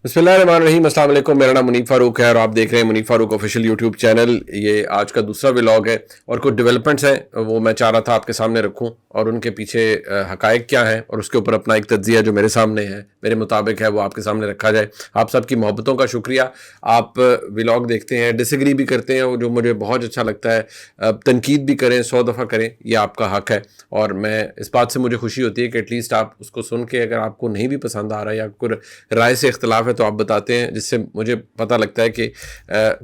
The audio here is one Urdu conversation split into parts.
بسم اللہ الرحمن الرحیم۔ السلام علیکم، میرا نام منیف فاروق ہے اور آپ دیکھ رہے ہیں منیف فاروق آفیشیل یوٹیوب چینل۔ یہ آج کا دوسرا ولاگ ہے اور کچھ ڈیولپمنٹس ہیں وہ میں چاہ رہا تھا آپ کے سامنے رکھوں اور ان کے پیچھے حقائق کیا ہیں اور اس کے اوپر اپنا ایک تجزیہ جو میرے سامنے ہے، میرے مطابق ہے، وہ آپ کے سامنے رکھا جائے۔ آپ سب کی محبتوں کا شکریہ۔ آپ ولاگ دیکھتے ہیں، ڈس ایگری بھی کرتے ہیں، جو مجھے بہت اچھا لگتا ہے، تنقید بھی کریں، 100 دفعہ کریں، یہ آپ کا حق ہے اور میں اس بات سے مجھے خوشی ہوتی ہے کہ ایٹ لیسٹ آپ اس کو سن کے اگر آپ کو نہیں بھی پسند آ رہا ہے یا کوئی رائے سے اختلاف ہے تو آپ بتاتے ہیں، جس سے مجھے پتہ لگتا ہے کہ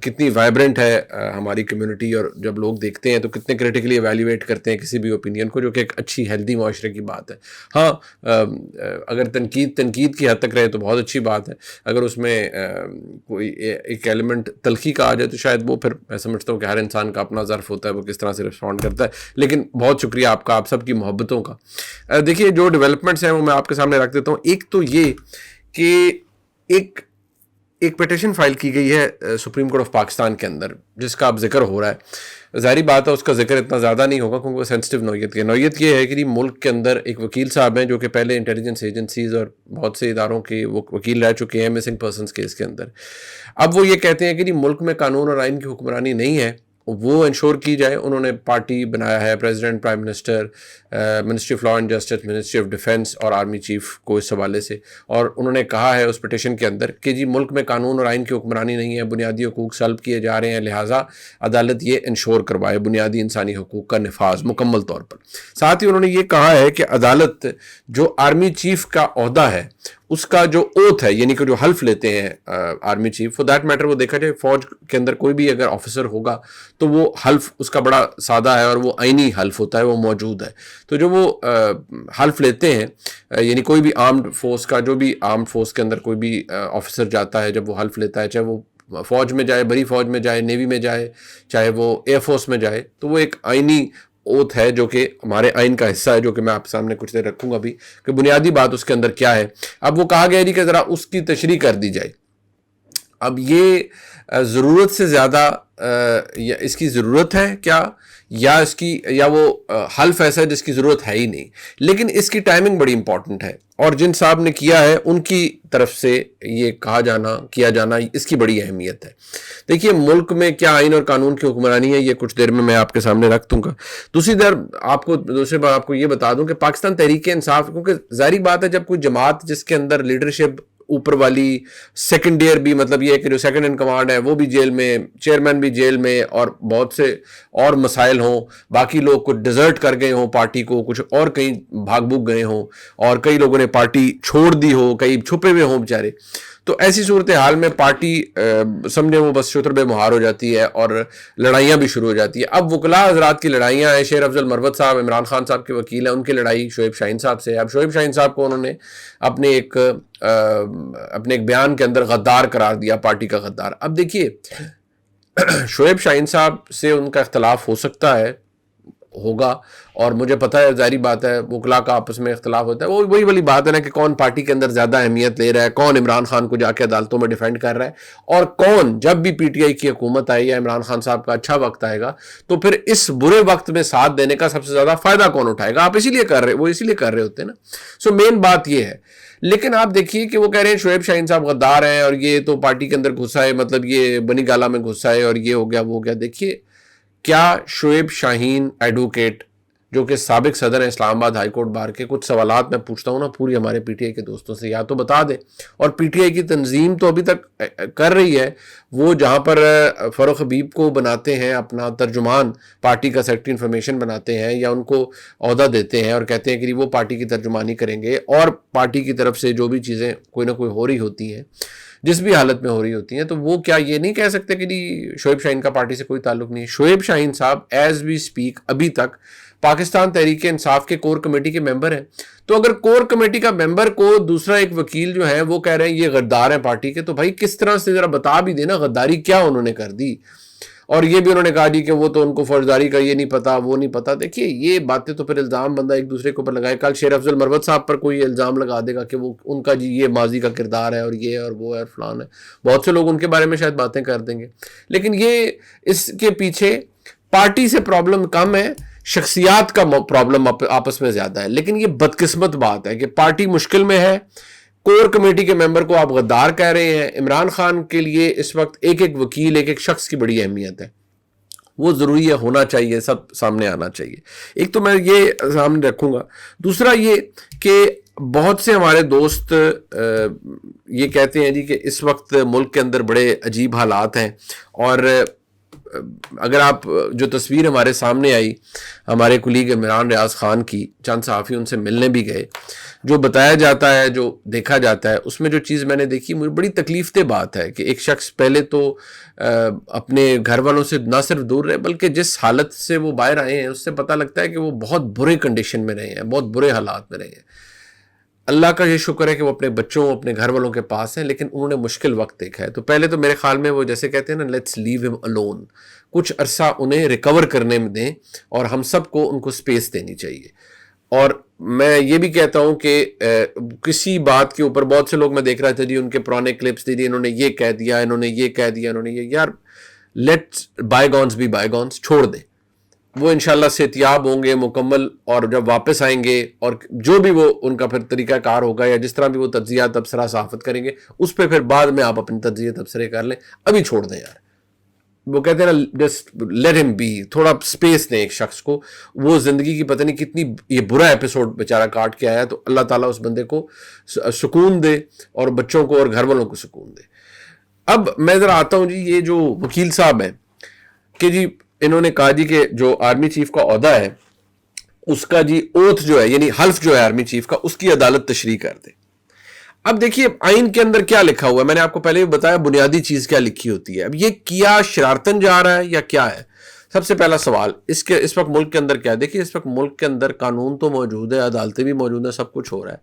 کتنی وائبرنٹ ہے ہماری کمیونٹی، اور جب لوگ دیکھتے ہیں تو کتنے کریٹیکلی ایویلیویٹ کرتے ہیں کسی بھی اوپینین کو، جو کہ ایک اچھی ہیلدی معاشرے کی بات ہے۔ ہاں، اگر تنقید کی حد تک رہے تو بہت اچھی بات ہے، اگر اس میں کوئی ایک ایلیمنٹ تلخی کا آ جائے تو شاید وہ پھر میں سمجھتا ہوں کہ ہر انسان کا اپنا ظرف ہوتا ہے وہ کس طرح سے رسپونڈ کرتا ہے۔ لیکن بہت شکریہ آپ کا، آپ سب کی محبتوں کا۔ دیکھیے جو ڈیولپمنٹس ہیں وہ میں آپ کے سامنے رکھ دیتا ہوں۔ ایک تو یہ کہ ایک پیٹیشن فائل کی گئی ہے سپریم کورٹ آف پاکستان کے اندر، جس کا اب ذکر ہو رہا ہے۔ ظاہری بات ہے اس کا ذکر اتنا زیادہ نہیں ہوگا کیونکہ وہ سینسٹیو نوعیت کی ہے۔ نوعیت یہ ہے کہ ملک کے اندر ایک وکیل صاحب ہیں جو کہ پہلے انٹیلیجنس ایجنسیز اور بہت سے اداروں کے وہ وکیل رہ چکے ہیں مسنگ پرسنس کیس کے اندر۔ اب وہ یہ کہتے ہیں کہ ملک میں قانون اور آئین کی حکمرانی نہیں ہے، وہ انشور کی جائے۔ انہوں نے پارٹی بنایا ہے، president, prime minister, ministry of law and justice, ministry of defence اور آرمی چیف کو اس حوالے سے، اور انہوں نے کہا ہے اس پٹیشن کے اندر کہ جی ملک میں قانون اور آئین کی حکمرانی نہیں ہے، بنیادی حقوق سلب کیے جا رہے ہیں، لہٰذا عدالت یہ انشور کروائے بنیادی انسانی حقوق کا نفاذ مکمل طور پر۔ ساتھ ہی انہوں نے یہ کہا ہے کہ عدالت جو آرمی چیف کا عہدہ ہے اس کا جو اوتھ ہے، یعنی کہ جو حلف لیتے ہیں army chief, for that matter وہ دیکھا جائے فوج کے اندر کوئی بھی اگر آفیسر ہوگا تو وہ حلف اس کا بڑا سادہ ہے اور وہ آئینی حلف ہوتا ہے، وہ موجود ہے۔ تو جو وہ حلف لیتے ہیں، یعنی کوئی بھی آرمڈ فورس کا، جو بھی آرمڈ فورس کے اندر کوئی بھی آفیسر جاتا ہے، جب وہ حلف لیتا ہے، چاہے وہ فوج میں جائے، بڑی فوج میں جائے، نیوی میں جائے، چاہے وہ ایئر فورس میں جائے، تو وہ ایک آئینی اوتھ ہے جو کہ ہمارے آئین کا حصہ ہے، جو کہ میں آپ سامنے کچھ دیر رکھوں گا بھی کہ بنیادی بات اس کے اندر کیا ہے۔ اب وہ کہا گیا کہ ذرا اس کی تشریح کر دی جائے۔ اب یہ ضرورت سے زیادہ یا اس کی ضرورت ہے کیا، یا وہ حلف ایسا ہے جس کی ضرورت ہے ہی نہیں، لیکن اس کی ٹائمنگ بڑی امپورٹنٹ ہے اور جن صاحب نے کیا ہے ان کی طرف سے یہ کیا جانا اس کی بڑی اہمیت ہے۔ دیکھیے ملک میں کیا آئین اور قانون کی حکمرانی ہے، یہ کچھ دیر میں آپ کے سامنے رکھ دوں گا۔ دوسری بات آپ کو یہ بتا دوں کہ پاکستان تحریک انصاف، کیونکہ ظاہری بات ہے جب کوئی جماعت جس کے اندر لیڈرشپ اوپر والی سیکنڈ ایئر بھی، مطلب یہ ہے کہ جو سیکنڈ ان کمانڈ ہے وہ بھی جیل میں، چیئرمین بھی جیل میں، اور بہت سے اور مسائل ہوں، باقی لوگ کچھ ڈیزرٹ کر گئے ہوں پارٹی کو، کچھ اور کہیں بھاگ بھوگ گئے ہوں، اور کئی لوگوں نے پارٹی چھوڑ دی ہو، کئی چھپے ہوئے ہوں بیچارے، تو ایسی صورتحال میں پارٹی سمجھے وہ بس شتر بے مہار ہو جاتی ہے اور لڑائیاں بھی شروع ہو جاتی ہے۔ اب وکلاء حضرات کی لڑائیاں ہیں، شیر افضل مروت صاحب عمران خان صاحب کے وکیل ہیں، ان کی لڑائی شعیب شاہین صاحب سے۔ اب شعیب شاہین صاحب کو انہوں نے اپنے ایک بیان کے اندر غدار قرار دیا، پارٹی کا غدار۔ اب دیکھیے شعیب شاہین صاحب سے ان کا اختلاف ہو سکتا ہے، ہوگا، اور مجھے پتہ ہے ظاہری بات ہے وکلاء کا آپس میں اختلاف ہوتا ہے، وہی والی بات ہے نا کہ کون پارٹی کے اندر زیادہ اہمیت لے رہا ہے، کون عمران خان کو جا کے عدالتوں میں ڈیفینڈ کر رہا ہے، اور کون جب بھی پی ٹی آئی کی حکومت آئی یا عمران خان صاحب کا اچھا وقت آئے گا تو پھر اس برے وقت میں ساتھ دینے کا سب سے زیادہ فائدہ کون اٹھائے گا۔ آپ اسی لیے کر رہے ہوتے ہیں نا۔ سو مین بات یہ ہے۔ لیکن آپ دیکھیے کہ وہ کہہ رہے ہیں شعیب شاہین صاحب غدار ہیں اور یہ تو پارٹی کے اندر گھسا ہے، مطلب یہ بنی گالا میں گھسا ہے اور یہ ہو گیا وہ ہو گیا۔ دیکھیے کیا شعیب شاہین ایڈوکیٹ جو کہ سابق صدر ہیں اسلام آباد ہائی کورٹ بار کے، کچھ سوالات میں پوچھتا ہوں نا پوری ہمارے پی ٹی آئی کے دوستوں سے، یا تو بتا دیں، اور پی ٹی آئی کی تنظیم تو ابھی تک کر رہی ہے، وہ جہاں پر فاروق حبیب کو بناتے ہیں اپنا ترجمان، پارٹی کا سیکرٹری انفارمیشن بناتے ہیں یا ان کو عہدہ دیتے ہیں اور کہتے ہیں کہ وہ پارٹی کی ترجمانی کریں گے، اور پارٹی کی طرف سے جو بھی چیزیں کوئی نہ کوئی ہو رہی ہوتی ہیں، جس بھی حالت میں ہو رہی ہوتی ہیں، تو وہ کیا یہ نہیں کہہ سکتے کہ شعیب شاہین کا پارٹی سے کوئی تعلق نہیں ہے؟ شعیب شاہین صاحب ایز وی اسپیک ابھی تک پاکستان تحریک انصاف کے کور کمیٹی کے ممبر ہیں۔ تو اگر کور کمیٹی کا ممبر کو دوسرا ایک وکیل جو ہے وہ کہہ رہے ہیں یہ غدار ہیں پارٹی کے، تو بھائی کس طرح سے ذرا بتا بھی دینا غداری کیا انہوں نے کر دی۔ اور یہ بھی انہوں نے کہا جی کہ وہ تو ان کو فوجداری کا یہ نہیں پتا، وہ نہیں پتا۔ دیکھیے یہ باتیں تو پھر الزام بندہ ایک دوسرے کے اوپر لگائے، کل شیر افضل مروت صاحب پر کوئی الزام لگا دے گا کہ وہ ان کا جی یہ ماضی کا کردار ہے اور یہ اور وہ ہے اور فلان ہے، بہت سے لوگ ان کے بارے میں شاید باتیں کر دیں گے، لیکن یہ اس کے پیچھے پارٹی سے پرابلم کم ہے، شخصیات کا پرابلم آپس میں زیادہ ہے۔ لیکن یہ بدقسمت بات ہے کہ پارٹی مشکل میں ہے، کور کمیٹی کے ممبر کو آپ غدار کہہ رہے ہیں. عمران خان کے لیے اس وقت ایک ایک وکیل، ایک ایک شخص کی بڑی اہمیت ہے. وہ ضروری ہے، ہونا چاہیے، سب سامنے آنا چاہیے. ایک تو میں یہ سامنے رکھوں گا. دوسرا یہ کہ بہت سے ہمارے دوست یہ کہتے ہیں جی کہ اس وقت ملک کے اندر بڑے عجیب حالات ہیں، اور اگر آپ جو تصویر ہمارے سامنے آئی ہمارے کولیگ عمران ریاض خان کی، چند صحافی ان سے ملنے بھی گئے، جو بتایا جاتا ہے، جو دیکھا جاتا ہے، اس میں جو چیز میں نے دیکھی مجھے بڑی تکلیف دہ بات ہے کہ ایک شخص پہلے تو اپنے گھر والوں سے نہ صرف دور رہے، بلکہ جس حالت سے وہ باہر آئے ہیں اس سے پتہ لگتا ہے کہ وہ بہت برے کنڈیشن میں رہے ہیں، بہت برے حالات میں رہے ہیں. اللہ کا یہ شکر ہے کہ وہ اپنے بچوں، اپنے گھر والوں کے پاس ہیں، لیکن انہوں نے مشکل وقت دیکھا ہے. تو پہلے تو میرے خیال میں وہ جیسے کہتے ہیں نا، لیٹس لیو ہم الون، کچھ عرصہ انہیں ریکور کرنے میں دیں، اور ہم سب کو ان کو سپیس دینی چاہیے. اور میں یہ بھی کہتا ہوں کہ کسی بات کے اوپر بہت سے لوگ میں دیکھ رہا تھا جی ان کے پرانے کلپس دی، انہوں نے یہ کہہ دیا، انہوں نے یہ کہہ دیا، انہوں نے یہ، یار لیٹس بائی گونس بی بائی گونس، چھوڑ دیں. وہ انشاءاللہ صحتیاب ہوں گے مکمل، اور جب واپس آئیں گے اور جو بھی وہ ان کا پھر طریقہ کار ہوگا یا جس طرح بھی وہ تجزیہ تبصرہ صحافت کریں گے اس پہ پھر بعد میں آپ اپنے تجزیہ تبصرے کر لیں. ابھی چھوڑ دیں یار. وہ کہتے ہیں نا جسٹ لیٹ ہم بی، تھوڑا سپیس دیں ایک شخص کو. وہ زندگی کی پتہ نہیں کتنی یہ برا ایپیسوڈ بیچارہ کاٹ کے آیا، تو اللہ تعالیٰ اس بندے کو سکون دے اور بچوں کو اور گھر والوں کو سکون دے. اب میں ذرا آتا ہوں جی، یہ جو وکیل صاحب ہیں کہ جی انہوں نے کہا جی کہ جو آرمی چیف کا عہدہ ہے اس کا جی اوتھ جو ہے، یعنی حلف جو ہے آرمی چیف کا، اس کی عدالت تشریح کر دے. اب دیکھیے آئین کے اندر کیا لکھا ہوا ہے، میں نے آپ کو پہلے بھی بتایا بنیادی چیز کیا لکھی ہوتی ہے. اب یہ کیا شرارتن جا رہا ہے یا کیا ہے؟ سب سے پہلا سوال اس وقت ملک کے اندر کیا ہے؟ دیکھیے اس وقت ملک کے اندر قانون تو موجود ہے، عدالتیں بھی موجود ہیں، سب کچھ ہو رہا ہے،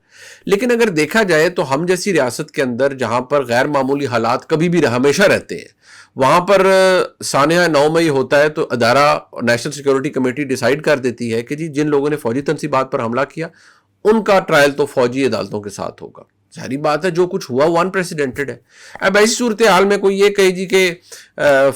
لیکن اگر دیکھا جائے تو ہم جیسی ریاست کے اندر جہاں پر غیر معمولی حالات کبھی بھی ہمیشہ رہتے ہیں، وہاں پر سانحہ 9 مئی ہوتا ہے تو ادارہ نیشنل سیکیورٹی کمیٹی ڈیسائیڈ کر دیتی ہے کہ جی جن لوگوں نے فوجی تنصیبات پر حملہ کیا ان کا ٹرائل تو فوجی عدالتوں کے ساتھ ہوگا. ظاہری بات ہے جو کچھ ہوا وہ انپریسیڈنٹڈ ہے. اب ایسی صورتحال میں کوئی یہ کہے جی کہ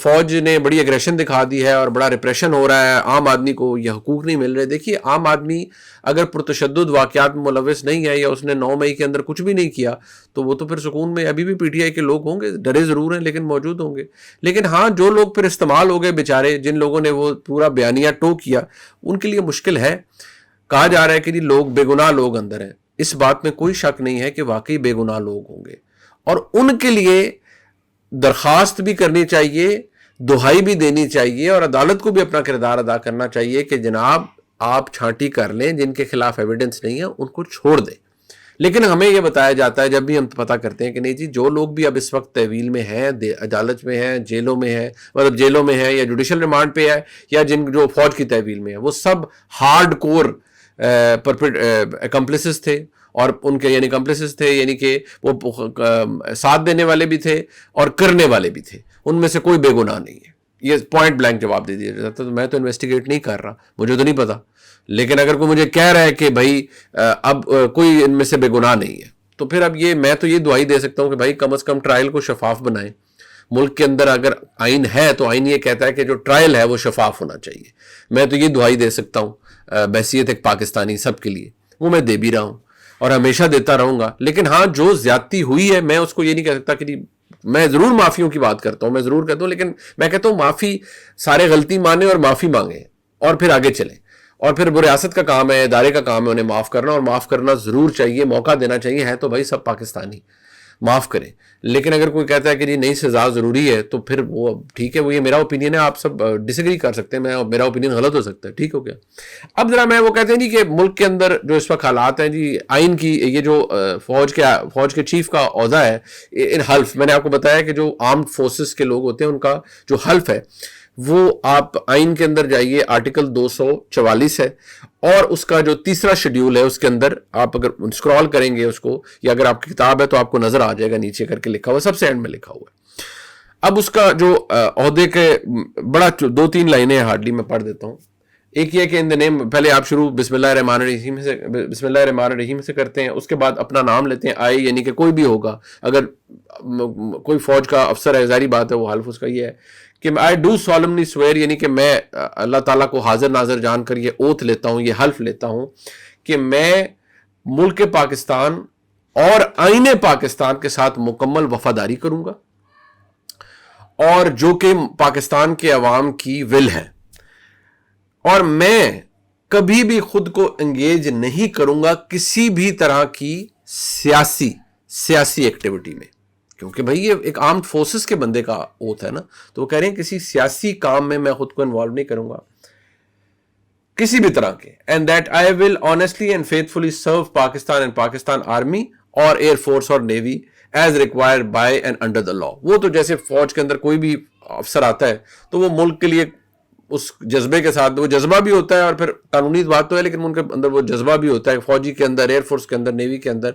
فوج نے بڑی اگریشن دکھا دی ہے اور بڑا ریپریشن ہو رہا ہے، عام آدمی کو یہ حقوق نہیں مل رہے. دیکھیے عام آدمی اگر پرتشدد واقعات میں ملوث نہیں ہے یا اس نے 9 مئی کے اندر کچھ بھی نہیں کیا تو وہ تو پھر سکون میں، ابھی بھی پی ٹی آئی کے لوگ ہوں گے، ڈرے ضرور ہیں لیکن موجود ہوں گے. لیکن ہاں جو لوگ پھر استعمال ہو گئے بیچارے، جن لوگوں نے وہ پورا بیانیہ ٹو کیا، ان کے لیے مشکل ہے. کہا جا رہا ہے کہ جی لوگ بے گناہ لوگ اندر ہیں، اس بات میں کوئی شک نہیں ہے کہ واقعی بے گناہ لوگ ہوں گے، اور ان کے لیے درخواست بھی کرنی چاہیے، دہائی بھی دینی چاہیے، اور عدالت کو بھی اپنا کردار ادا کرنا چاہیے کہ جناب آپ چھانٹی کر لیں، جن کے خلاف ایویڈنس نہیں ہے ان کو چھوڑ دیں. لیکن ہمیں یہ بتایا جاتا ہے جب بھی ہم پتہ کرتے ہیں کہ نہیں جی جو لوگ بھی اب اس وقت تحویل میں ہیں، عدالت میں ہیں، جیلوں میں ہیں، مطلب جیلوں میں ہیں یا جوڈیشل ریمانڈ پہ ہے، یا جن جو فوج کی تحویل میں ہیں، وہ سب ہارڈ کور اکمپلسز تھے، اور ان کے یعنی کمپلسز تھے، یعنی کہ وہ ساتھ دینے والے بھی تھے اور کرنے والے بھی تھے، ان میں سے کوئی بے گناہ نہیں ہے. یہ پوائنٹ بلینک جواب دے دیا جاتا. تو میں تو انویسٹیگیٹ نہیں کر رہا، مجھے تو نہیں پتا، لیکن اگر کوئی مجھے کہہ رہا ہے کہ بھائی اب کوئی ان میں سے بے گناہ نہیں ہے، تو پھر اب یہ میں تو یہ دعائی دے سکتا ہوں کہ بھائی کم از کم ٹرائل کو شفاف بنائیں. ملک کے اندر اگر آئین ہے تو آئین یہ کہتا ہے کہ جو ٹرائل ہے وہ شفاف ہونا چاہیے. میں تو یہ دعائی دے سکتا ہوں بحیثیت ایک پاکستانی سب کے لیے، وہ میں دے بھی رہا ہوں اور ہمیشہ دیتا رہوں گا. لیکن ہاں جو زیادتی ہوئی ہے میں اس کو یہ نہیں کہہ سکتا کہ میں ضرور معافیوں کی بات کرتا ہوں، میں ضرور کہتا ہوں، لیکن میں کہتا ہوں معافی سارے غلطی مانیں اور معافی مانگیں اور پھر آگے چلیں. اور پھر وہ ریاست کا کام ہے، ادارے کا کام ہے انہیں معاف کرنا، اور معاف کرنا ضرور چاہیے، موقع دینا چاہیے. ہے تو بھائی سب پاکستانی، معاف کریں. لیکن اگر کوئی کہتا ہے کہ جی نہیں سزا ضروری ہے تو پھر وہ ٹھیک ہے، وہ یہ میرا اوپینین ہے، آپ سب ڈس ایگری کر سکتے ہیں، میرا اوپینین غلط ہو سکتا ہے، ٹھیک ہو گیا. اب ذرا میں وہ کہتے ہیں جی کہ ملک کے اندر جو اس وقت حالات ہیں جی، آئین کی یہ جو فوج کے چیف کا عہدہ ہے، ان حلف میں نے آپ کو بتایا کہ جو آرمڈ فورسز کے لوگ ہوتے ہیں ان کا جو حلف ہے وہ آپ آئین کے اندر جائیے، آرٹیکل 244 ہے، اور اس کا جو تیسرا شیڈیول ہے اس کے اندر آپ اگر اسکرال کریں گے اس کو، یا اگر آپ کی کتاب ہے تو آپ کو نظر آ جائے گا نیچے کر کے لکھا ہوا، سب سے اینڈ میں لکھا ہوا ہے. اب اس کا جو عہدے کے بڑا 2-3 لائنیں ہارڈلی میں پڑھ دیتا ہوں. ایک یہ کہ ان نیم، پہلے آپ شروع بسم اللہ الرحمن الرحیم سے کرتے ہیں، اس کے بعد اپنا نام لیتے ہیں، آئی یعنی کہ کوئی بھی ہوگا، اگر کوئی فوج کا افسر ہے ظاہری بات ہے وہ حلف اس کا یہ ہے کہ I do solemnly swear، یعنی کہ میں اللہ تعالیٰ کو حاضر ناظر جان کر یہ اوتھ لیتا ہوں، یہ حلف لیتا ہوں کہ میں ملک پاکستان اور آئین پاکستان کے ساتھ مکمل وفاداری کروں گا، اور جو کہ پاکستان کے عوام کی ول ہے، اور میں کبھی بھی خود کو انگیج نہیں کروں گا کسی بھی طرح کی سیاسی ایکٹیویٹی میں، کیونکہ بھائی یہ ایک آرمڈ فورسز کے بندے کا اوتھ ہے نا، تو وہ کہہ رہے ہیں کسی سیاسی کام میں خود کو انوالو نہیں کروں گا کسی بھی طرح کے، and that I will honestly and faithfully serve Pakistan and Pakistan army اور ایئر فورس اور navy as required by and under the law. وہ تو جیسے فوج کے اندر کوئی بھی افسر آتا ہے تو وہ ملک کے لیے اس جذبے کے ساتھ، وہ جذبہ بھی ہوتا ہے اور پھر قانونی بات تو ہے، لیکن ان کے اندر وہ جذبہ بھی ہوتا ہے، فوجی کے اندر، ایئر فورس کے اندر، نیوی کے اندر،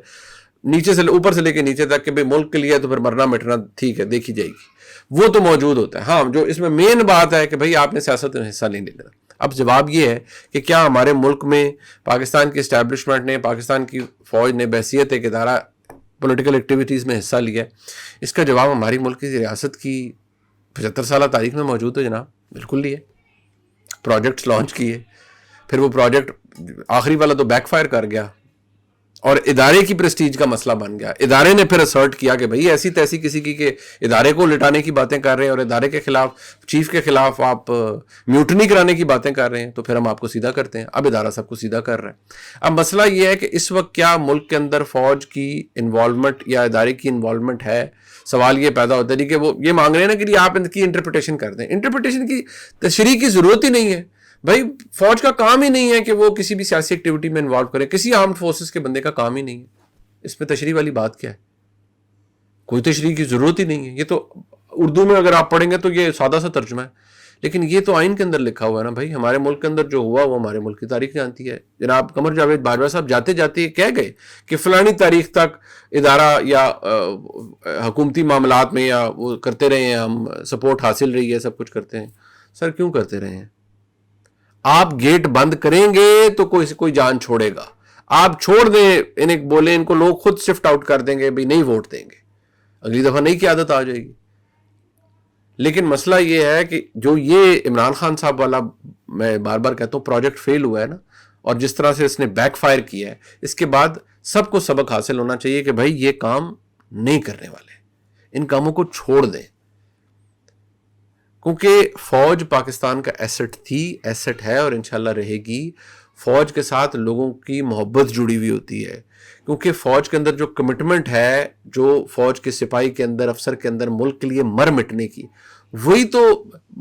نیچے سے اوپر سے لے کے نیچے تک کہ بھئی ملک کے لیے تو پھر مرنا مٹنا ٹھیک ہے دیکھی جائے گی، وہ تو موجود ہوتا ہے. ہاں جو اس میں مین بات ہے کہ بھئی آپ نے سیاست میں حصہ نہیں لینا. اب جواب یہ ہے کہ کیا ہمارے ملک میں پاکستان کی اسٹیبلشمنٹ نے، پاکستان کی فوج نے بحیثیت ایک ادارہ پولیٹیکل ایکٹیویٹیز میں حصہ لیا ہے؟ اس کا جواب ہماری ملک کی ریاست کی 75 سالہ تاریخ میں موجود ہے جناب، بالکل لیے. پروجیکٹس لانچ کیے، پھر وہ پروجیکٹ آخری والا تو بیک فائر کر گیا اور ادارے کی پریسٹیج کا مسئلہ بن گیا. ادارے نے پھر اسرٹ کیا کہ بھئی ایسی تیسی کسی کی کہ ادارے کو لٹانے کی باتیں کر رہے ہیں اور ادارے کے خلاف، چیف کے خلاف آپ میوٹنی کرانے کی باتیں کر رہے ہیں، تو پھر ہم آپ کو سیدھا کرتے ہیں. اب ادارہ سب کو سیدھا کر رہا ہے. اب مسئلہ یہ ہے کہ اس وقت کیا ملک کے اندر فوج کی انوالومنٹ یا ادارے کی انوالومنٹ ہے؟ سوال یہ پیدا ہوتا ہے کہ وہ یہ مانگ رہے ہیں نا کہ آپ ان کی انٹرپریٹیشن کر دیں. انٹرپریٹیشن کی تشریح کی ضرورت ہی نہیں ہے بھائی، فوج کا کام ہی نہیں ہے کہ وہ کسی بھی سیاسی ایکٹیویٹی میں انوالو کرے، کسی آرمڈ فورسز کے بندے کا کام ہی نہیں ہے. اس میں تشریح والی بات کیا ہے؟ کوئی تشریح کی ضرورت ہی نہیں ہے. یہ تو اردو میں اگر آپ پڑھیں گے تو یہ سادہ سا ترجمہ ہے، لیکن یہ تو آئین کے اندر لکھا ہوا ہے نا بھائی. ہمارے ملک کے اندر جو ہوا وہ ہمارے ملک کی تاریخ جانتی ہے. جناب قمر جاوید باجوہ صاحب جاتے جاتے کہہ گئے کہ فلانی تاریخ تک ادارہ یا حکومتی معاملات میں یا وہ کرتے رہے ہیں، ہم سپورٹ حاصل رہی ہے، سب کچھ کرتے ہیں. سر کیوں کرتے رہے ہیں؟ آپ گیٹ بند کریں گے تو کوئی جان چھوڑے گا، آپ چھوڑ دیں انہیں بولیں ان کو لوگ خود شفٹ آؤٹ کر دیں گے، بھی نہیں ووٹ دیں گے، اگلی دفعہ نہیں کی عادت آ جائے گی. لیکن مسئلہ یہ ہے کہ جو یہ عمران خان صاحب والا میں بار بار کہتا ہوں پروجیکٹ فیل ہوا ہے نا، اور جس طرح سے اس نے بیک فائر کیا ہے، اس کے بعد سب کو سبق حاصل ہونا چاہیے کہ بھائی یہ کام نہیں کرنے والے، ان کاموں کو چھوڑ دیں. کیونکہ فوج پاکستان کا ایسٹ تھی، ایسٹ ہے اور انشاءاللہ رہے گی. فوج کے ساتھ لوگوں کی محبت جڑی ہوئی ہوتی ہے، کیونکہ فوج کے اندر جو کمٹمنٹ ہے، جو فوج کے سپاہی کے اندر، افسر کے اندر ملک کے لیے مر مٹنے کی، وہی تو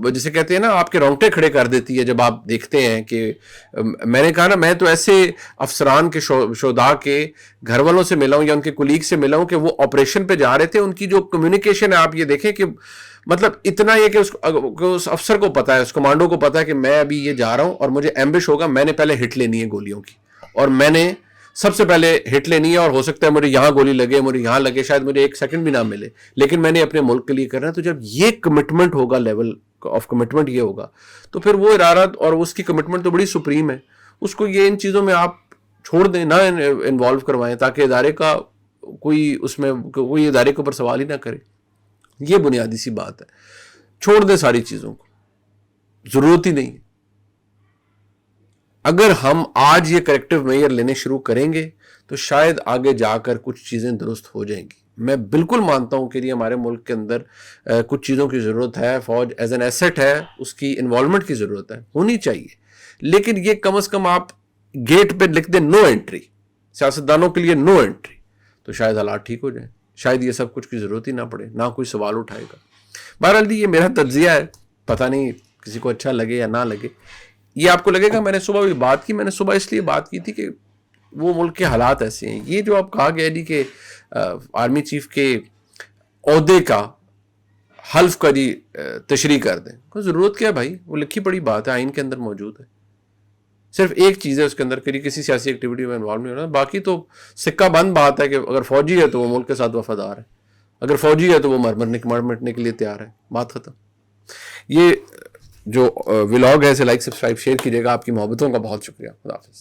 جسے کہتے ہیں نا آپ کے رونگٹے کھڑے کر دیتی ہے جب آپ دیکھتے ہیں کہ میں نے کہا نا میں تو ایسے افسران کے شہداء کے گھر والوں سے ملا ہوں یا ان کے کولیگ سے ملا ہوں کہ وہ آپریشن پہ جا رہے تھے، ان کی جو کمیونیکیشن ہے آپ یہ دیکھیں کہ مطلب اتنا یہ کہ اس افسر کو پتا ہے، اس کمانڈو کو پتا ہے کہ میں ابھی یہ جا رہا ہوں اور مجھے ایمبش ہوگا، میں نے پہلے ہٹ لینی ہے گولیوں کی، اور میں نے سب سے پہلے ہٹ لینی ہے، اور ہو سکتا ہے مجھے یہاں گولی لگے، مجھے یہاں لگے، شاید مجھے ایک سیکنڈ بھی نہ ملے، لیکن میں نے اپنے ملک کے لیے کرنا ہے. تو جب یہ کمٹمنٹ ہوگا، لیول آف کمٹمنٹ یہ ہوگا، تو پھر وہ ارادہ اور اس کی کمٹمنٹ تو بڑی سپریم ہے، اس کو یہ ان چیزوں میں آپ چھوڑ دیں، نہ انوالو کروائیں، تاکہ ادارے کا کوئی اس میں کوئی ادارے کے اوپر سوال ہی نہ کرے. یہ بنیادی سی بات ہے. چھوڑ دیں ساری چیزوں کو، ضرورت ہی نہیں. اگر ہم آج یہ کریکٹیو میئر لینے شروع کریں گے تو شاید آگے جا کر کچھ چیزیں درست ہو جائیں گی. میں بالکل مانتا ہوں کہ یہ ہمارے ملک کے اندر کچھ چیزوں کی ضرورت ہے، فوج ایز این ایسٹ ہے، اس کی انوالومنٹ کی ضرورت ہے، ہونی چاہیے، لیکن یہ کم از کم آپ گیٹ پہ لکھ دیں نو انٹری، سیاستدانوں کے لیے نو انٹری، تو شاید حالات ٹھیک ہو جائیں، شاید یہ سب کچھ کی ضرورت ہی نہ پڑے، نہ کوئی سوال اٹھائے گا. بہرحال یہ میرا تجزیہ ہے، پتہ نہیں کسی کو اچھا لگے یا نہ لگے. یہ آپ کو لگے گا میں نے صبح بھی بات کی، میں نے صبح اس لیے بات کی تھی کہ وہ ملک کے حالات ایسے ہیں. یہ جو آپ کہا گیا جی کہ آرمی چیف کے عہدے کا حلف کا جی تشریح کر دیں، کوئی ضرورت کیا ہے بھائی؟ وہ لکھی پڑی بات ہے، آئین کے اندر موجود ہے. صرف ایک چیز ہے اس کے اندر کہ کسی سیاسی ایکٹیویٹی میں انوالو نہیں ہونا، باقی تو سکہ بند بات ہے کہ اگر فوجی ہے تو وہ ملک کے ساتھ وفادار ہے، اگر فوجی ہے تو وہ مر مٹنے کے لیے تیار ہے، بات ختم. یہ جو ولاگ ہے اسے لائک سبسکرائب شیئر کیجیے گا. آپ کی محبتوں کا بہت شکریہ. خدا حافظ.